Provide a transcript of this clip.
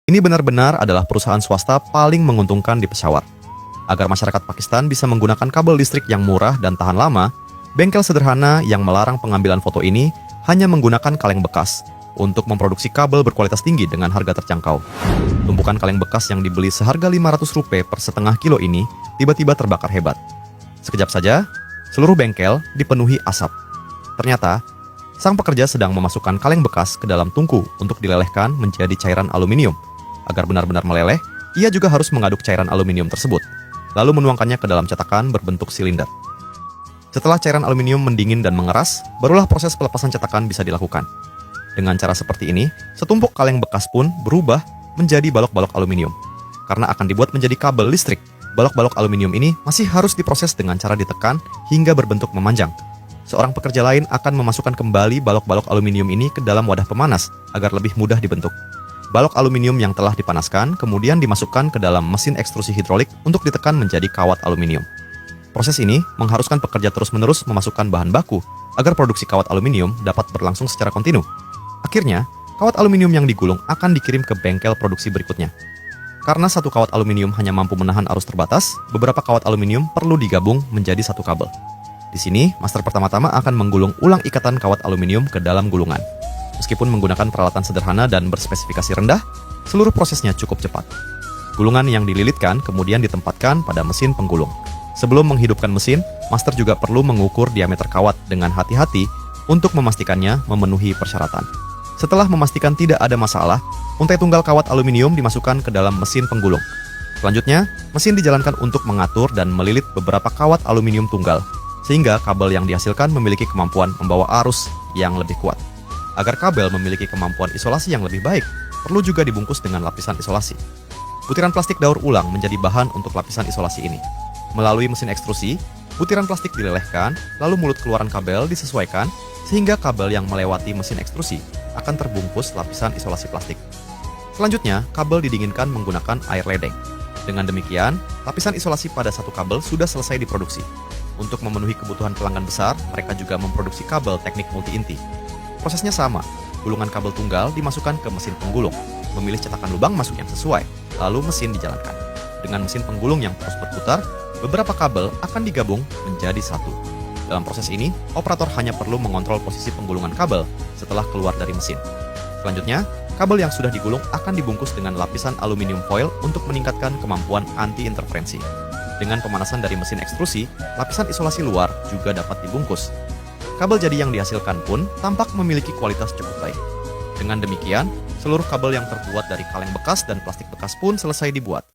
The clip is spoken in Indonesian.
Ini benar-benar adalah perusahaan swasta paling menguntungkan di pesawat. Agar masyarakat Pakistan bisa menggunakan kabel listrik yang murah dan tahan lama, bengkel sederhana yang melarang pengambilan foto ini hanya menggunakan kaleng bekas untuk memproduksi kabel berkualitas tinggi dengan harga terjangkau. Tumpukan kaleng bekas yang dibeli seharga Rp500 per setengah kilo ini tiba-tiba terbakar hebat. Sekejap saja, seluruh bengkel dipenuhi asap. Ternyata, sang pekerja sedang memasukkan kaleng bekas ke dalam tungku untuk dilelehkan menjadi cairan aluminium. Agar benar-benar meleleh, ia juga harus mengaduk cairan aluminium tersebut, lalu menuangkannya ke dalam cetakan berbentuk silinder. Setelah cairan aluminium mendingin dan mengeras, barulah proses pelepasan cetakan bisa dilakukan. Dengan cara seperti ini, setumpuk kaleng bekas pun berubah menjadi balok-balok aluminium. Karena akan dibuat menjadi kabel listrik, balok-balok aluminium ini masih harus diproses dengan cara ditekan hingga berbentuk memanjang. Seorang pekerja lain akan memasukkan kembali balok-balok aluminium ini ke dalam wadah pemanas agar lebih mudah dibentuk. Balok aluminium yang telah dipanaskan kemudian dimasukkan ke dalam mesin ekstrusi hidrolik untuk ditekan menjadi kawat aluminium. Proses ini mengharuskan pekerja terus-menerus memasukkan bahan baku agar produksi kawat aluminium dapat berlangsung secara kontinu. Akhirnya, kawat aluminium yang digulung akan dikirim ke bengkel produksi berikutnya. Karena satu kawat aluminium hanya mampu menahan arus terbatas, beberapa kawat aluminium perlu digabung menjadi satu kabel. Di sini, master pertama-tama akan menggulung ulang ikatan kawat aluminium ke dalam gulungan. Meskipun menggunakan peralatan sederhana dan berspesifikasi rendah, seluruh prosesnya cukup cepat. Gulungan yang dililitkan kemudian ditempatkan pada mesin penggulung. Sebelum menghidupkan mesin, master juga perlu mengukur diameter kawat dengan hati-hati untuk memastikannya memenuhi persyaratan. Setelah memastikan tidak ada masalah, untai tunggal kawat aluminium dimasukkan ke dalam mesin penggulung. Selanjutnya, mesin dijalankan untuk mengatur dan melilit beberapa kawat aluminium tunggal, sehingga kabel yang dihasilkan memiliki kemampuan membawa arus yang lebih kuat. Agar kabel memiliki kemampuan isolasi yang lebih baik, perlu juga dibungkus dengan lapisan isolasi. Butiran plastik daur ulang menjadi bahan untuk lapisan isolasi ini. Melalui mesin ekstrusi, butiran plastik dilelehkan, lalu mulut keluaran kabel disesuaikan, sehingga kabel yang melewati mesin ekstrusi akan terbungkus lapisan isolasi plastik. Selanjutnya, kabel didinginkan menggunakan air ledeng. Dengan demikian, lapisan isolasi pada satu kabel sudah selesai diproduksi. Untuk memenuhi kebutuhan pelanggan besar, mereka juga memproduksi kabel teknik multi-inti. Prosesnya sama, gulungan kabel tunggal dimasukkan ke mesin penggulung, memilih cetakan lubang masuk yang sesuai, lalu mesin dijalankan. Dengan mesin penggulung yang terus berputar, beberapa kabel akan digabung menjadi satu. Dalam proses ini, operator hanya perlu mengontrol posisi penggulungan kabel setelah keluar dari mesin. Selanjutnya, kabel yang sudah digulung akan dibungkus dengan lapisan aluminium foil untuk meningkatkan kemampuan anti-interferensi. Dengan pemanasan dari mesin ekstrusi, lapisan isolasi luar juga dapat dibungkus. Kabel jadi yang dihasilkan pun tampak memiliki kualitas cukup baik. Dengan demikian, seluruh kabel yang terbuat dari kaleng bekas dan plastik bekas pun selesai dibuat.